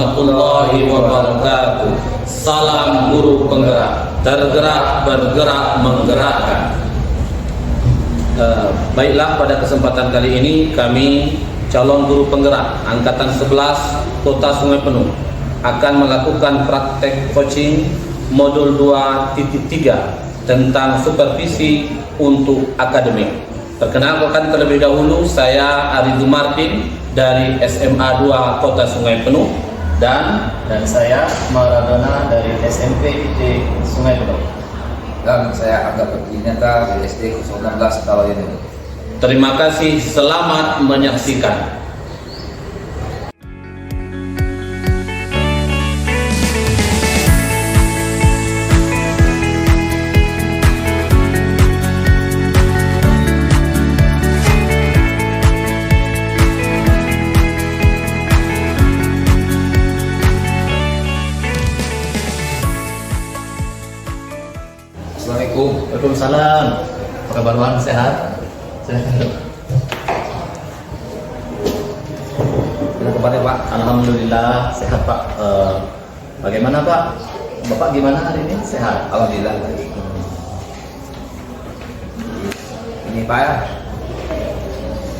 warahmatullahi wabarakatuh. Salam guru penggerak, tergerak, bergerak, menggerakkan. Baiklah, pada kesempatan kali ini kami calon guru penggerak Angkatan 11 Kota Sungai Penuh akan melakukan praktek coaching modul 2.3 tentang supervisi untuk akademik. Perkenalkan terlebih dahulu, saya Arizu Martin dari SMA 2 Kota Sungai Penuh dan saya Maradona dari SMP IT Sungai Penuh. Dan saya Angga Pertinata dari SD 016 Talayan. Terima kasih, selamat menyaksikan. Assalamualaikum. Waalaikumsalam. Apa kabar Bang? Sehat? Sehat. Gimana kabarnya Pak? Alhamdulillah sehat Pak. Bagaimana Pak? Bapak gimana hari ini? Sehat? Alhamdulillah. Ini Pak ya,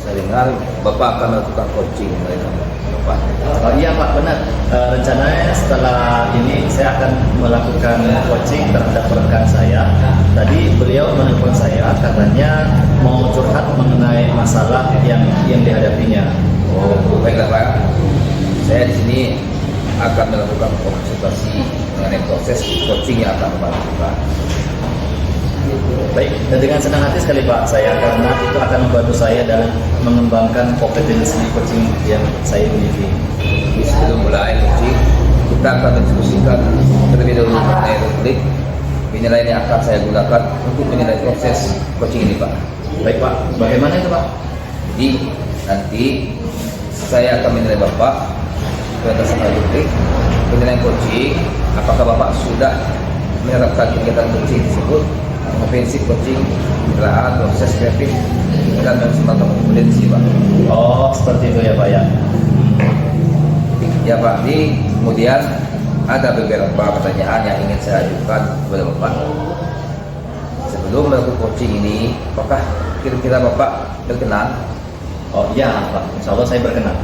saya dengar Bapak akan melakukan coaching dari Bapak. Oh iya Pak, benar. Rencananya setelah ini saya akan melakukan coaching terhadap rekan saya. Tadi beliau menelpon saya katanya mau curhat mengenai masalah yang dihadapinya. Oh, baiklah Pak. Saya di sini akan melakukan konsultasi mengenai proses coaching yang akan Bapak lakukan. Baik, dan dengan senang hati sekali Pak saya, karena itu akan membantu saya dalam mengembangkan kompetensi coaching yang saya miliki. Jadi sebelum mulai coaching, kita akan mendiskusikan terlebih dahulu mengenai rubrik penilaian yang akan saya gunakan untuk menilai proses coaching ini Pak. Baik Pak, bagaimana itu Pak? Jadi nanti saya akan menilai Bapak berdasarkan rubrik penilaian coaching, apakah Bapak sudah menerapkan kegiatan coaching tersebut, kompetensi coaching, penilaian proses kreatif dan semacam kompetensi Pak. Oh, seperti itu ya Pak ya. Ya Pak, ini kemudian ada beberapa pertanyaan yang ingin saya ajukan kepada Bapak. Sebelum melakukan coaching ini, apakah kira-kira Bapak berkenan? Oh iya Pak, insya Allah saya berkenan.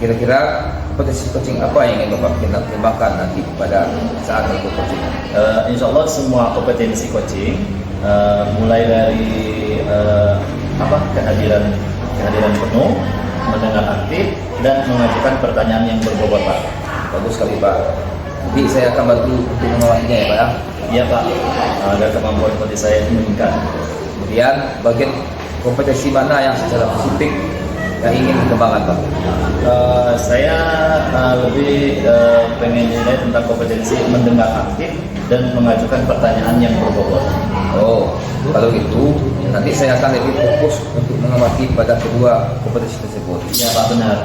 Kira-kira kompetensi coaching apa yang ingin Bapak kembangkan nanti pada saat melakukan coaching? Insya Allah semua kompetensi coaching, mulai dari kehadiran penuh, mendengar aktif, dan mengajukan pertanyaan yang berbobot Pak. Bagus sekali Pak. Jadi saya akan bantu untuk mengawalnya ya Pak ya. Iya Pak, agar kemampuan coaching saya itu meningkat. Kemudian bagian kompetensi mana yang secara spesifik yang ingin dikembangkan Pak? Saya lebih pengen nilai tentang kompetensi mendengar aktif dan mengajukan pertanyaan yang berbobot. Oh, kalau gitu nanti saya akan lebih fokus untuk mengamati pada kedua kompetensi tersebut. Iya Pak, benar.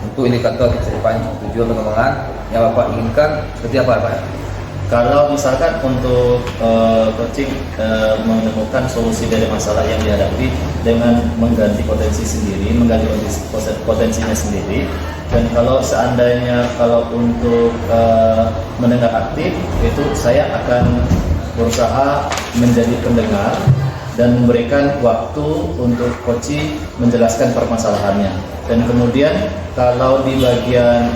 Untuk indikator kecerdasan tujuan pengembangan yang Bapak inginkan seperti apa Pak? Kalau misalkan untuk coaching menemukan solusi dari masalah yang dihadapi dengan mengganti potensi sendiri, mengganti potensinya sendiri. Dan kalau seandainya untuk mendengar aktif, itu saya akan berusaha menjadi pendengar dan memberikan waktu untuk coaching menjelaskan permasalahannya. Dan kemudian kalau di bagian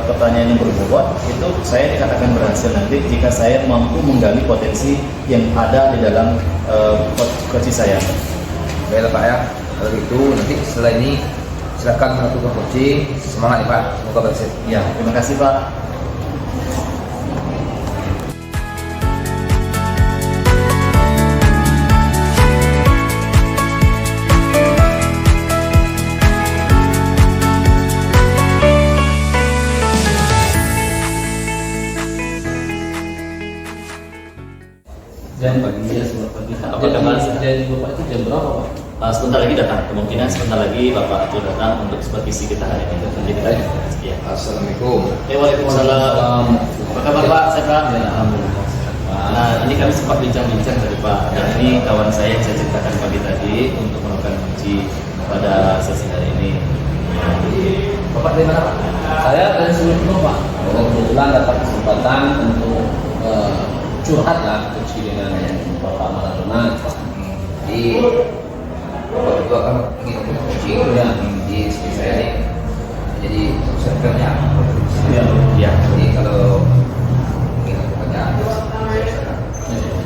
pertanyaan yang berbobot, itu saya dikatakan berhasil nanti jika saya mampu menggali potensi yang ada di dalam coaching saya. Baiklah Pak ya, kalau gitu nanti setelah ini silakan melakukan coaching. Semangat ya Pak, semoga berhasil. Ya, terima kasih Pak. Dan pagi ya, selamat pagi. Jadi Bapak itu jam berapa Pak? Sebentar lagi datang, kemungkinan sebentar lagi Bapak itu datang untuk supervisi kita hari ini. Nanti kita ya. Assalamualaikum. Waalaikumsalam. Apa kabar Pak? Sehat? Ya, alhamdulillah. Nah, ini kami sempat bincang-bincang tadi Pak. Dan ini kawan saya yang saya ceritakan pagi tadi untuk melakukan uji pada sesi hari ini. Bapak dari mana Pak? Saya dari Sungai Penuh Pak. Dan kebetulan dapat kesempatan untuk curhat lah kecil dengan Bapak Maradona. Jadi Bapak berdua kan ingin untuk coaching Ya. di seperti saya ini jadi servernya. Ya. Ya. Jadi kalau ingin pekerjaan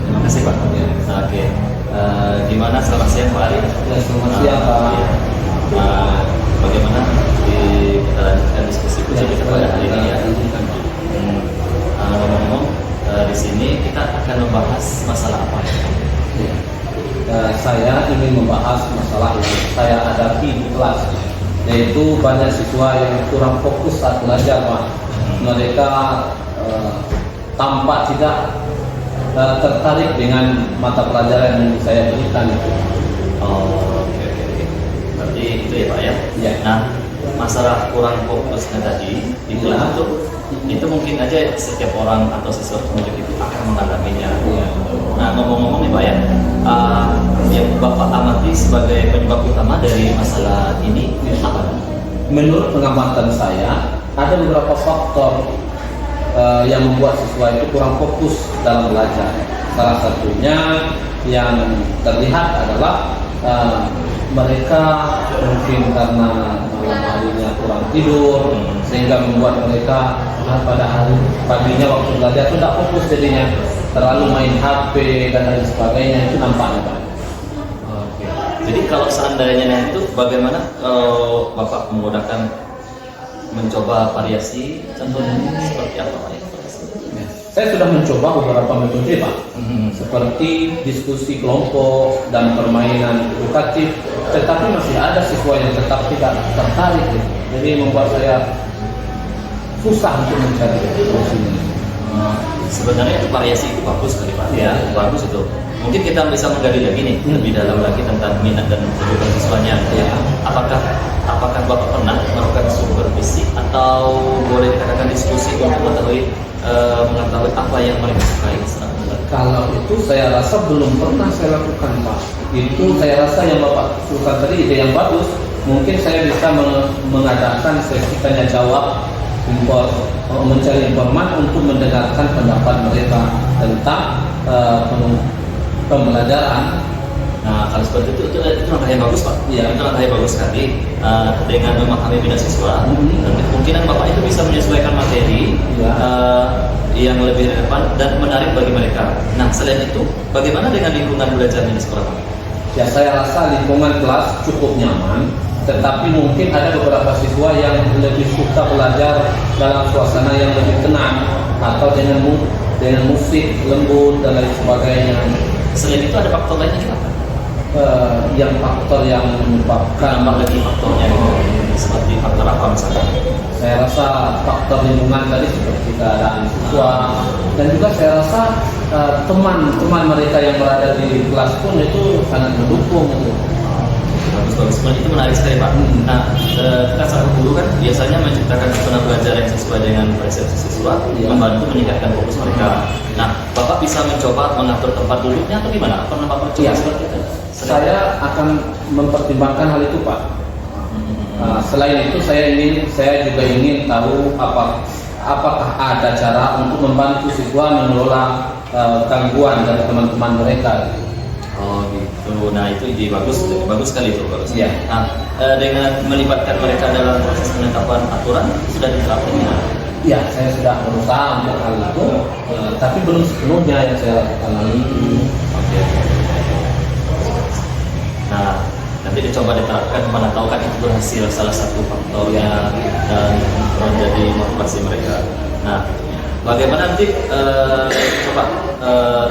Terima kasih Pak. Oke. Gimana, selamat siang Pak Ari? Ya, selamat siang Pak. Bagaimana kita lanjutkan diskusi kita pada hari ini ya? Ngomong-ngomong, di sini kita akan membahas masalah apa ya? Saya ingin membahas masalah yang saya hadapi di kelas, yaitu banyak siswa yang kurang fokus saat belajar Pak. Mereka tampak tidak tertarik dengan mata pelajaran yang saya berikan itu. Oh, oke. Berarti itu ya Pak ya? Ya. Nah, masalah kurang fokusnya tadi itu mungkin aja setiap orang atau siswa pendidik itu akan mengalaminya. Ya. Nah, ngomong-ngomong nih Pak ya, yang Bapak amati sebagai penyebab utama dari masalah ini apa? Menurut pengamatan saya, ada beberapa faktor yang membuat siswa itu kurang fokus dalam belajar. Salah satunya yang terlihat adalah mereka mungkin karena malam harinya kurang tidur, sehingga membuat mereka pada hari paginya waktu belajar itu tidak fokus, jadinya terlalu main HP dan lain sebagainya, itu nampaknya Pak. Oke. Jadi kalau seandainya itu bagaimana kalau Bapak menggunakan mencoba variasi, contohnya seperti apa Pak? Saya sudah mencoba beberapa metode Pak, seperti diskusi kelompok dan permainan edukatif, tetapi masih ada siswa yang tetap tidak tertarik, gitu. Jadi membuat saya susah untuk mencari solusinya. Sebenarnya itu variasi itu bagus kali Pak Ya. bagus itu. Mungkin kita bisa menggali lagi nih lebih dalam lagi tentang minat dan kebutuhan siswanya. Ya. Apakah Bapak pernah melakukan supervisi atau boleh dikatakan diskusi untuk mengetahui apa yang mereka sukai? Kalau itu saya rasa belum pernah saya lakukan Pak. Itu saya rasa yang Bapak suka tadi ide yang bagus. Mungkin saya bisa mengadakan sesi tanya jawab, mencari informan untuk mendengarkan pendapat mereka tentang pembelajaran. Nah, kalau seperti itu langkah yang bagus Pak. Iya. Itu langkah yang bagus sekali. Dengan memahami minat siswa, dan kemungkinan Bapak itu bisa menyesuaikan materi Iya. yang lebih relevan dan menarik bagi mereka. Nah, selain itu, bagaimana dengan lingkungan belajarnya di sekolah Pak? Ya, saya rasa lingkungan kelas cukup nyaman, tetapi mungkin ada beberapa siswa yang lebih suka belajar dalam suasana yang lebih tenang atau dengan musik lembut dan lain sebagainya. Selain itu ada faktor lainnya juga Pak? Yang faktor yang menyebabkan Tambah lagi faktornya itu seperti faktor apa misalnya? saya rasa faktor lingkungan tadi seperti keadaan siswa, dan juga saya rasa teman-teman mereka yang berada di kelas pun itu sangat mendukung gitu. Bagus. Itu menarik sekali Pak. Nah, kita saat guru kan biasanya menciptakan suasana belajar yang sesuai dengan persepsi siswa, Iya. membantu meningkatkan fokus mereka. Nah, Bapak bisa mencoba mengatur tempat duduknya atau gimana? Pernah Bapak coba Iya. seperti itu? Saya akan mempertimbangkan hal itu Pak. Selain itu saya juga ingin tahu apakah ada cara untuk membantu siswa mengelola gangguan dari teman-teman mereka. Oh gitu. Nah itu ide bagus sekali itu bagus. Iya. Nah, dengan melibatkan mereka dalam proses penetapan aturan sudah diterapkan ya? Ya, saya sudah berusaha untuk hal itu, tapi belum sepenuhnya yang saya lakukan lagi. Oke. Nah, nanti dicoba diterapkan, mana tahu kan itu berhasil salah satu faktornya dan menjadi motivasi mereka. Nah, bagaimana nanti coba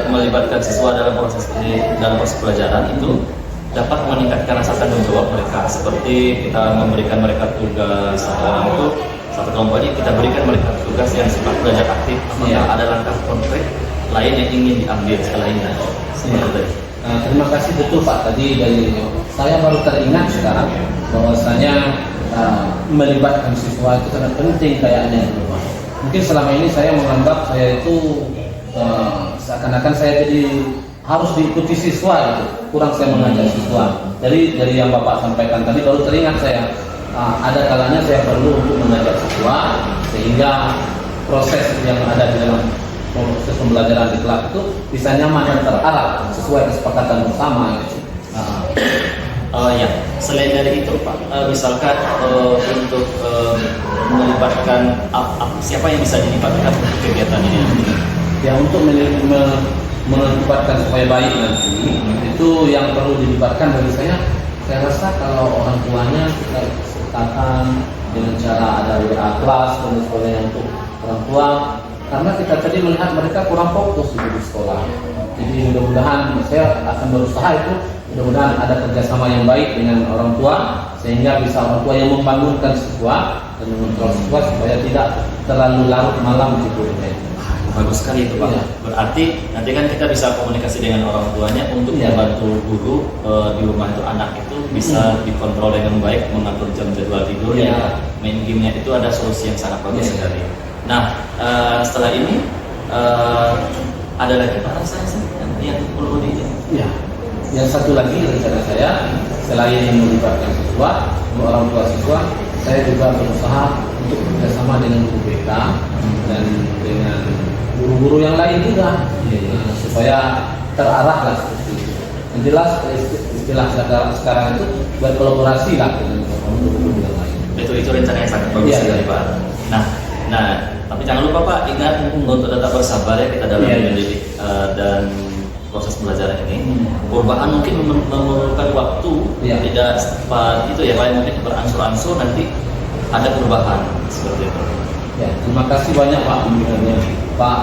melibatkan siswa dalam proses pelajaran itu dapat meningkatkan rasa tanggung jawab mereka, seperti kita memberikan mereka tugas satu kelompok ini kita berikan mereka tugas yang sifat belajar aktif. Apakah ada langkah konkret lain yang ingin diambil setelah ini? Seperti itu. Terima kasih, betul Pak. Tadi saya baru teringat sekarang bahwasanya melibatkan siswa itu sangat penting kayaknya. Mungkin selama ini saya menganggap saya itu seakan-akan saya jadi harus diikuti siswa gitu. Kurang saya mengajar siswa. Dari yang Bapak sampaikan tadi baru teringat saya ada kalanya saya perlu untuk mengajak siswa sehingga proses yang ada di dalam proses pembelajaran di kelas itu bisa nyaman dan terarah sesuai kesepakatan bersama. Ya, selain dari itu Pak, misalkan untuk melibatkan siapa yang bisa dilibatkan untuk kegiatan ini? Ya, untuk melibatkan supaya baik nanti itu yang perlu dilibatkan bagi saya rasa kalau orang tuanya kita sertakan dengan cara ada WA kelas dan sebagainya untuk orang tua, karena kita tadi melihat mereka kurang fokus di sekolah. Jadi mudah-mudahan saya akan berusaha itu, mudah-mudahan ada kerjasama yang baik dengan orang tua sehingga bisa orang tua yang membangunkan siswa dan mengontrol siswa supaya tidak terlalu larut malam di gurunya. Bagus sekali itu Pak. Iya. Berarti nanti kan kita bisa komunikasi dengan orang tuanya untuk Iya. membantu guru di rumah itu anak itu bisa dikontrol dengan baik, mengatur jam jadwal tidur, Iya. ya, main gamenya itu ada solusi yang sangat bagus Iya. sekali. Nah, setelah ini ada lagi Pak yang perlu di Ya, yang satu lagi rencana saya selain melibatkan siswa, orang tua siswa, saya juga berusaha untuk bekerjasama dengan guru BK dan dengan guru-guru yang lain juga, supaya terarah lah seperti itu. Yang jelas istilah sekarang itu berkolaborasi lah dengan guru-guru yang lain. itu rencana yang sangat bagus Iya, sekali iya. Pak. Nah, tapi jangan lupa Pak, ingat untuk tetap bersabar ya kita dalam Iya, iya. mendidik dan proses pembelajaran ini. Perubahan mungkin memerlukan waktu, Iya. tidak cepat itu ya Pak, mungkin berangsur-angsur nanti ada perubahan seperti itu. Ya, terima kasih banyak Pak pembinanya. Pak,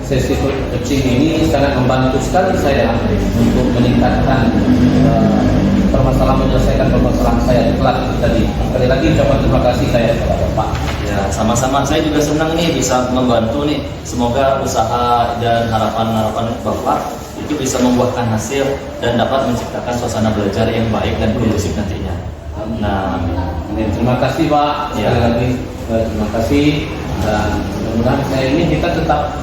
sesi coaching ini sangat membantu sekali saya untuk meningkatkan menyelesaikan permasalahan saya di kelas itu tadi. Sekali lagi ucapan terima kasih saya kepada Pak. Ya, sama-sama. Saya juga senang nih bisa membantu nih. Semoga usaha dan harapan-harapan Bapak itu bisa membuahkan hasil dan dapat menciptakan suasana belajar yang baik dan kondusif nantinya. Nah, Amin. Terima kasih Pak. Sekali Ya. lagi terima kasih dan mudah-mudahan saya ini kita tetap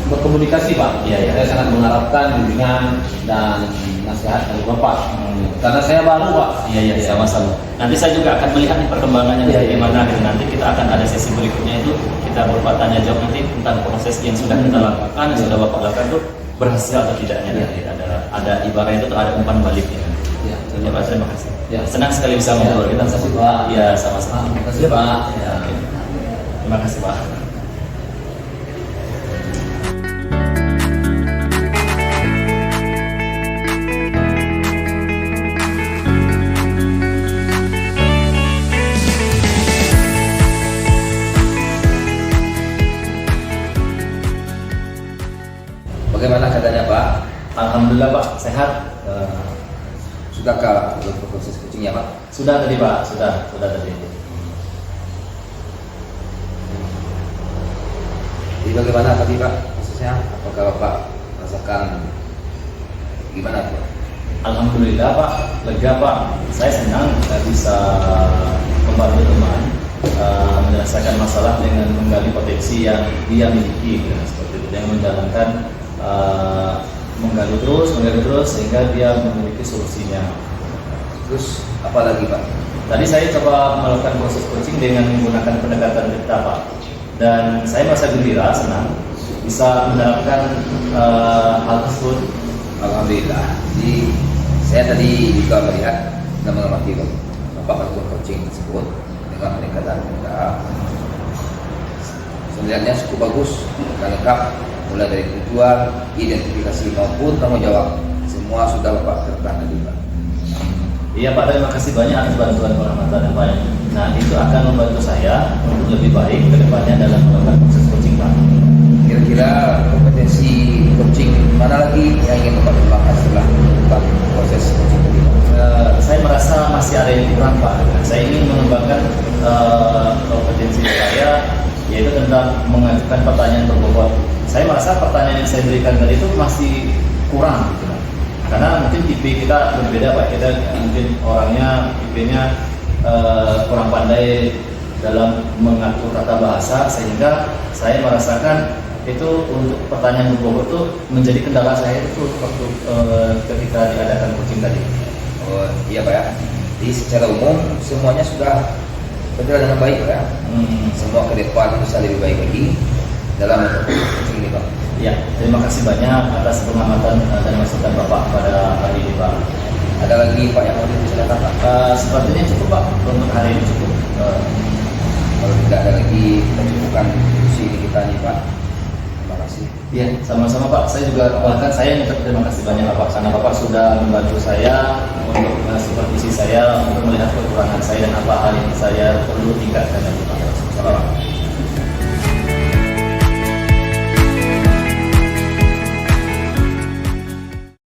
berkomunikasi Pak. Iya, iya. Saya sangat mengharapkan bimbingan dan nasihat dari Bapak. Karena saya baru Pak. iya, sama-sama. Nanti saya juga akan melihat nih perkembangannya Iya, iya. bagaimana. Dan nanti kita akan ada sesi berikutnya itu kita berupa tanya jawab nanti tentang proses yang sudah kita lakukan, yang sudah Bapak lakukan itu berhasil atau tidaknya. Iya. Nanti ada ibaratnya itu ada umpan baliknya. Ya, Ya Pak, terima kasih. Ya. Senang sekali bisa Ya, ngobrol kita. terima kasih, Pak. Ya, sama-sama. Terima kasih Pak. Ya, oke. Terima kasih Pak. Bagaimana keadaannya Pak? Alhamdulillah Pak, sehat. Sudahkah untuk proses coachingnya Pak? Sudah tadi Pak, sudah tadi. Jadi bagaimana tadi Pak prosesnya? Apakah Bapak rasakan gimana Pak? Alhamdulillah Pak, lega Pak. Saya senang bisa membantu teman menyelesaikan masalah dengan menggali potensi yang dia miliki, seperti itu. Yang menjalankan menggali terus sehingga dia memiliki solusinya. Terus apa lagi Pak? Tadi saya coba melakukan proses coaching dengan menggunakan pendekatan kita Pak, dan saya merasa gembira, senang bisa menerapkan hal tersebut. Alhamdulillah. Jadi saya tadi juga melihat dan mengamati Bapak melakukan coaching tersebut dengan pendekatan kita. Sebenarnya cukup bagus dan lengkap, mulai dari tujuan, identifikasi maupun tanggung jawab, semua sudah Bapak terapkan tadi Pak. Iya Pak, terima kasih banyak atas bantuan pengamatan Pak. Nah, itu akan membantu saya untuk lebih baik ke depannya dalam melakukan proses coaching Pak. Kira-kira kompetensi coaching mana lagi yang ingin Bapak kembangkan setelah melakukan proses coaching tadi Pak? Saya merasa masih ada yang kurang Pak. Saya ingin mengembangkan kompetensi saya, yaitu tentang mengajukan pertanyaan berbobot. Saya merasa pertanyaan yang saya berikan tadi itu masih kurang gitu. Karena mungkin IP kita berbeda Pak, kita mungkin orangnya IP-nya kurang pandai dalam mengatur tata bahasa, sehingga saya merasakan itu untuk pertanyaan berbobot itu menjadi kendala saya itu waktu ketika diadakan coaching tadi. Oh iya Pak ya. Jadi secara umum semuanya sudah berjalan dengan baik ya. Semua ke depan bisa lebih baik lagi dalam coaching ini Pak. Ya, terima kasih banyak atas pengamatan dan masukan Bapak pada hari ini Pak. Ada lagi Pak yang mau diceritakan Pak? Sepertinya cukup Pak, untuk hari ini cukup. Kalau tidak ada lagi kita cukupkan diskusi ini kita nih Pak. Terima kasih. Ya, sama-sama Pak. Saya juga bahkan saya mengucapkan terima kasih banyak Bapak karena Bapak sudah membantu saya untuk supervisi saya untuk melihat kekurangan saya dan apa hal yang saya perlu tingkatkan lagi Pak. Selamat.